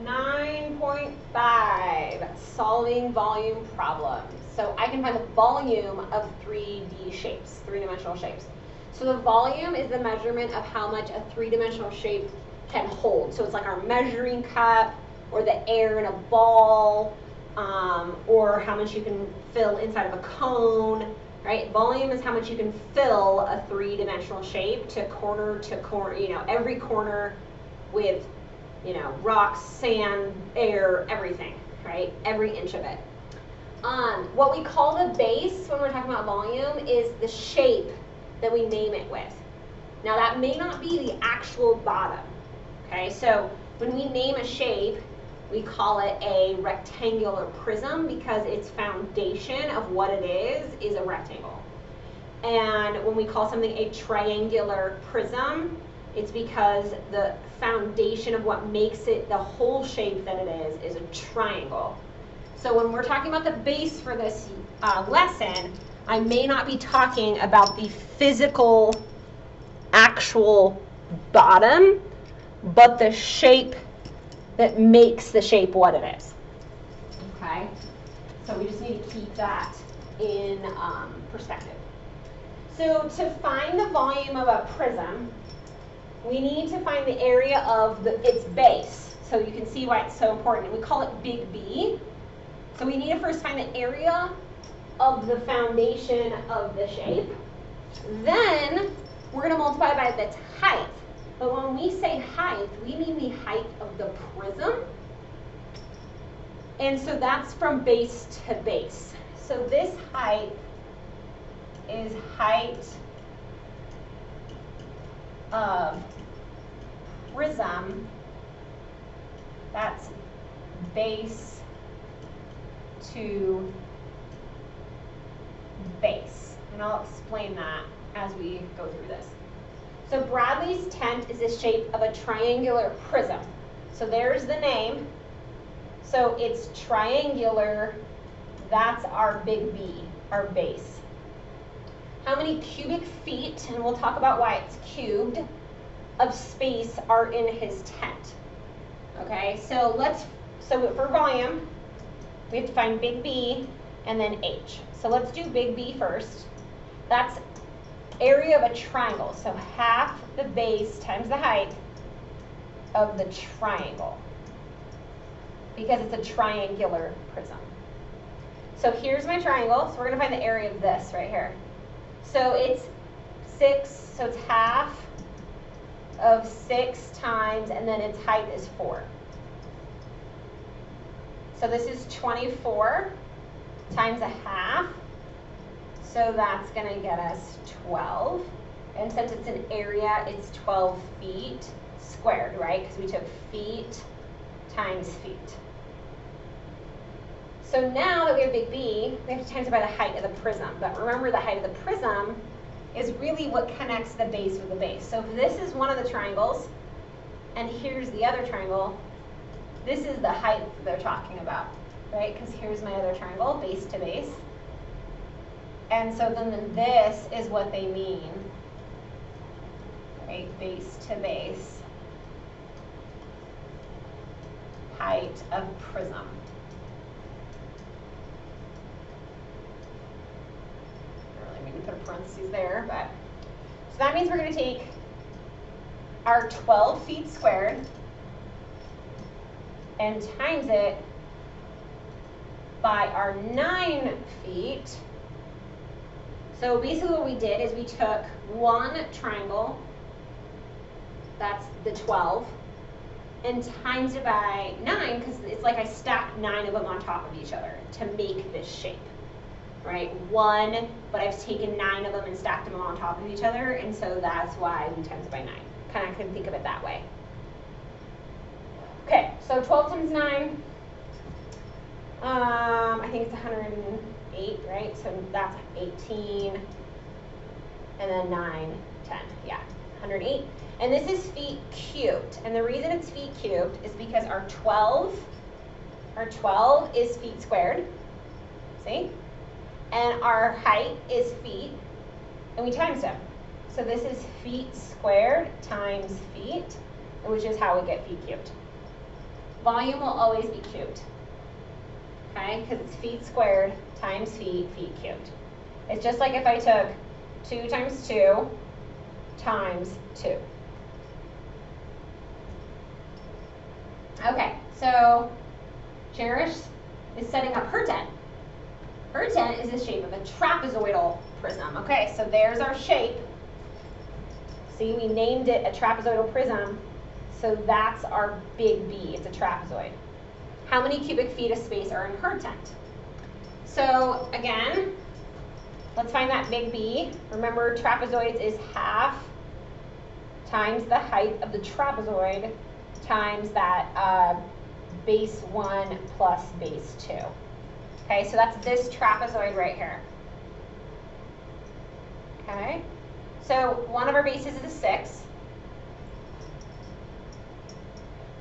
9.5, solving volume problems. So I can find the volume of 3D shapes, three-dimensional shapes. So the volume is the measurement of how much a three-dimensional shape can hold. So it's like our measuring cup, or the air in a ball, or how much you can fill inside of a cone, right? Volume is how much you can fill a three-dimensional shape to corner, you know, every corner with, you know, rocks, sand, air, everything, right? Every inch of it. What we call the base when we're talking about volume is the shape that we name it with. Now that may not be the actual bottom, okay? So when we name a shape, we call it a rectangular prism because its foundation of what it is a rectangle. And when we call something a triangular prism, it's because the foundation of what makes it the whole shape that it is a triangle. So when we're talking about the base for this lesson, I may not be talking about the physical, actual bottom, but the shape that makes the shape what it is. Okay? So we just need to keep that in perspective. So to find the volume of a prism, we need to find the area of its base. So you can see why it's so important. We call it big B. So we need to first find the area of the foundation of the shape. Then we're going to multiply by its height. But when we say height, we mean the height of the prism. And so that's from base to base. So this height is height of prism. That's base to base. And I'll explain that as we go through this. So Bradley's tent is the shape of a triangular prism. So there's the name. So it's triangular. That's our big B, our base. How many cubic feet, and we'll talk about why it's cubed, of space are in his tent? Okay, so for volume, we have to find big B and then H. So let's do big B first. That's area of a triangle, so half the base times the height of the triangle, because it's a triangular prism. So here's my triangle, so we're going to find the area of this right here. So it's 6, so it's half of 6 times, and then its height is 4. So this is 24 times a half. So that's going to get us 12. And since it's an area, it's 12 feet squared, right? Because we took feet times feet. So now that we have big B, we have to times it by the height of the prism. But remember, the height of the prism is really what connects the base with the base. So if this is one of the triangles, and here's the other triangle, this is the height they're talking about, right? Because here's my other triangle, base to base. And so then this is what they mean, right? Base to base, height of prism. I really mean to put a parentheses there, but so that means we're going to take our 12 feet squared and times it by our 9 feet. So basically what we did is we took one triangle, that's the 12, and times it by 9, because it's like I stacked 9 of them on top of each other to make this shape, right? One, but I've taken 9 of them and stacked them on top of each other, and so that's why we times it by 9. Kind of can think of it that way. Okay, so 12 times 9, I think it's 108, right? So that's 18, and then 9, 10, yeah, 108. And this is feet cubed. And the reason it's feet cubed is because our 12 is feet squared, see? And our height is feet, and we times them. So this is feet squared times feet, which is how we get feet cubed. volume will always be cubed, okay? Because it's feet squared times feet cubed. It's just like if I took 2 times 2 times 2. Okay, so Cherish is setting up her tent. Her tent is the shape of a trapezoidal prism. Okay, so there's our shape. See, we named it a trapezoidal prism, so that's our big B. It's a trapezoid. How many cubic feet of space are in her tent? So again, let's find that big B. Remember, trapezoids is half times the height of the trapezoid times that base 1 plus base 2. Okay, so that's this trapezoid right here. Okay, so one of our bases is a 6,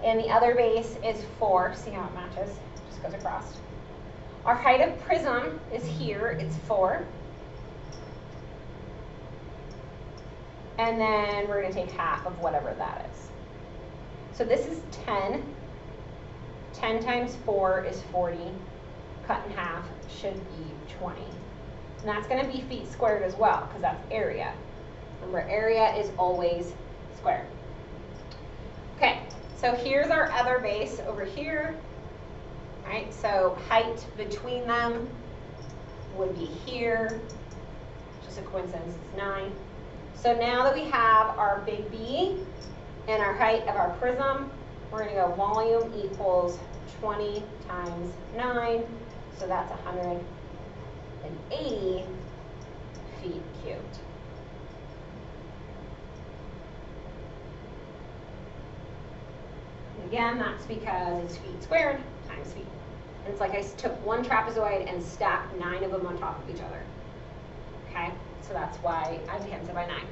and the other base is 4. See how it matches? Just goes across. Our height of prism is here, it's 4. And then we're going to take half of whatever that is. So this is 10. 10 times 4 is 40. Cut in half should be 20. And that's going to be feet squared as well, because that's area. Remember, area is always squared. Okay, so here's our other base over here. Right, so height between them would be here. Just a coincidence, it's 9. So now that we have our big B and our height of our prism, we're going to go volume equals 20 times 9. So that's 180 feet cubed. And again, that's because it's feet squared times feet. And it's like I took one trapezoid and stacked 9 of them on top of each other. Okay, so that's why I times it by 9.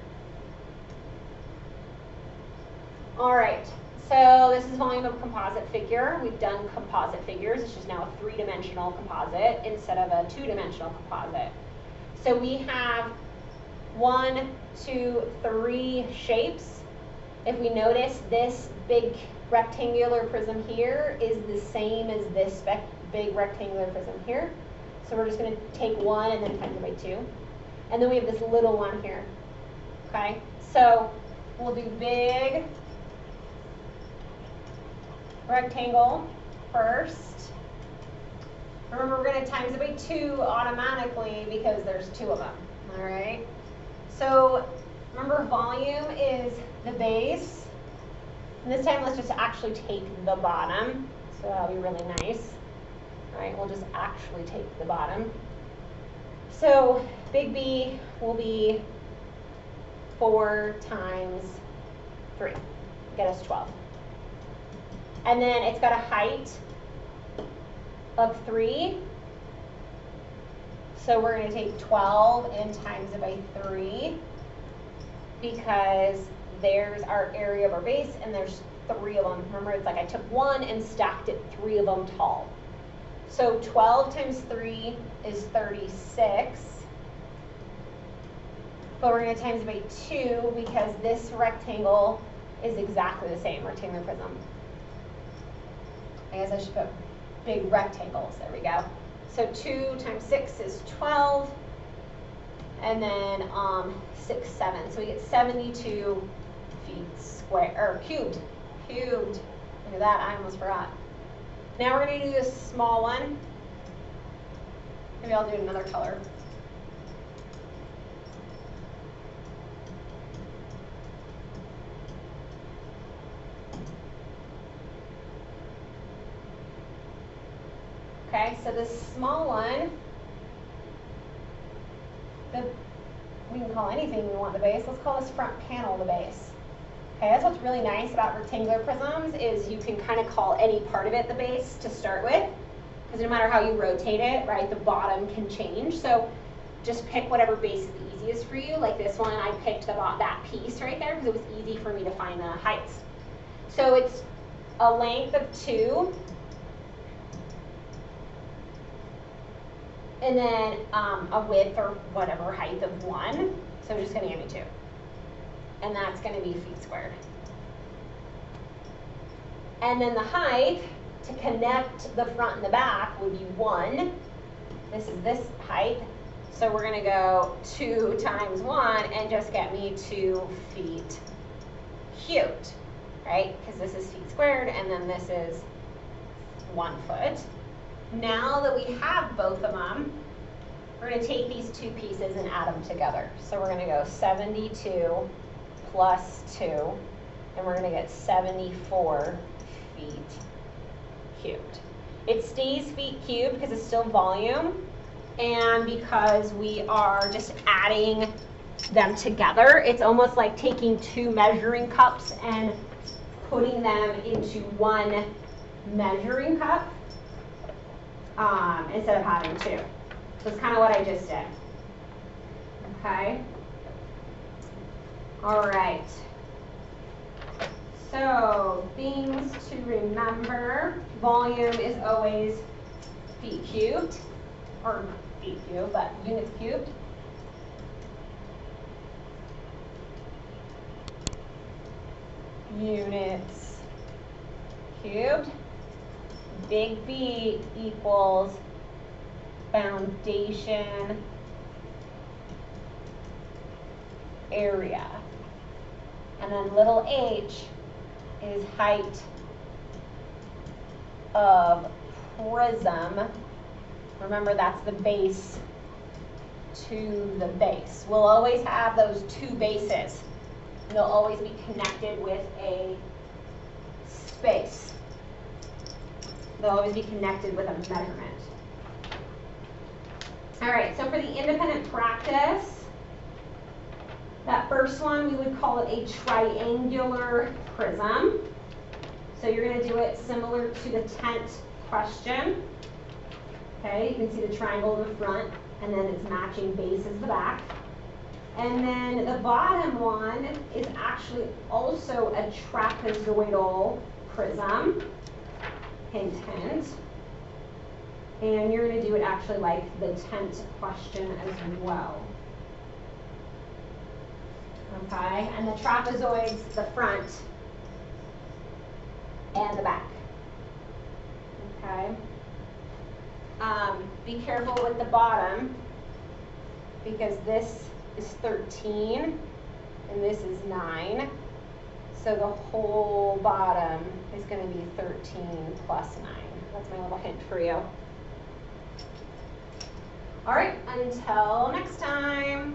All right, so this is volume of composite figure. We've done composite figures. It's just now a 3-dimensional composite instead of a 2-dimensional composite. So we have 1, 2, 3 shapes. If we notice, this big rectangular prism here is the same as this big rectangular prism here. So we're just going to take 1 and then times it by 2. And then we have this little one here. Okay, so we'll do big rectangle first. Remember, we're going to times it by 2 automatically because there's 2 of them. All right. So remember, volume is the base. And this time, let's just actually take the bottom. So that'll be really nice. All right, we'll just actually take the bottom. So big B will be 4 times 3. Get us 12. And then it's got a height of 3. So we're going to take 12 and times it by 3 because there's our area of our base and there's 3 of them. Remember, it's like I took 1 and stacked it 3 of them tall. So 12 times 3 is 36. But we're going to times it by 2 because this rectangle is exactly the same, rectangular prism. I guess I should put big rectangles. There we go. So 2 times 6 is 12. And then 6, 7. So we get 72 feet square, or cubed. Cubed. Look at that, I almost forgot. Now we're going to do this small one. Maybe I'll do another color. Okay, so this small one, we can call anything we want the base. Let's call this front panel the base. Okay, that's what's really nice about rectangular prisms is you can kind of call any part of it the base to start with, because no matter how you rotate it, right, the bottom can change. So just pick whatever base is the easiest for you. Like this one, I picked that piece right there because it was easy for me to find the heights. So it's a length of 2. And then a width or whatever height of 1. So we're just going to give me 2. And that's going to be feet squared. And then the height to connect the front and the back would be 1. This is this height. So we're gonna go 2 times 1 and just get me 2 feet cubed, right? Because this is feet squared and then this is 1 foot. Now that we have both of them, we're gonna take these 2 pieces and add them together. So we're gonna go 72 plus 2, and we're gonna get 74 feet cubed. It stays feet cubed because it's still volume, and because we are just adding them together, it's almost like taking 2 measuring cups and putting them into 1 measuring cup instead of having 2. So it's kind of what I just did. Okay. All right. So things to remember: volume is always feet cubed, or not feet cubed, but units cubed. Units cubed. Big B equals foundation area. And then little h is height of prism. Remember, that's the base to the base. We'll always have those 2 bases. They'll always be connected with a space. They'll always be connected with a measurement. All right, so for the independent practice, that first one, we would call it a triangular prism. So you're going to do it similar to the tent question. Okay, you can see the triangle in the front, and then its matching base is the back. And then the bottom one is actually also a trapezoidal prism. Hint, hint. And you're going to do it actually like the tent question as well. Okay, and the trapezoid's the front and the back. Okay. Be careful with the bottom, because this is 13 and this is 9. So the whole bottom is going to be 13 plus 9. That's my little hint for you. All right, until next time.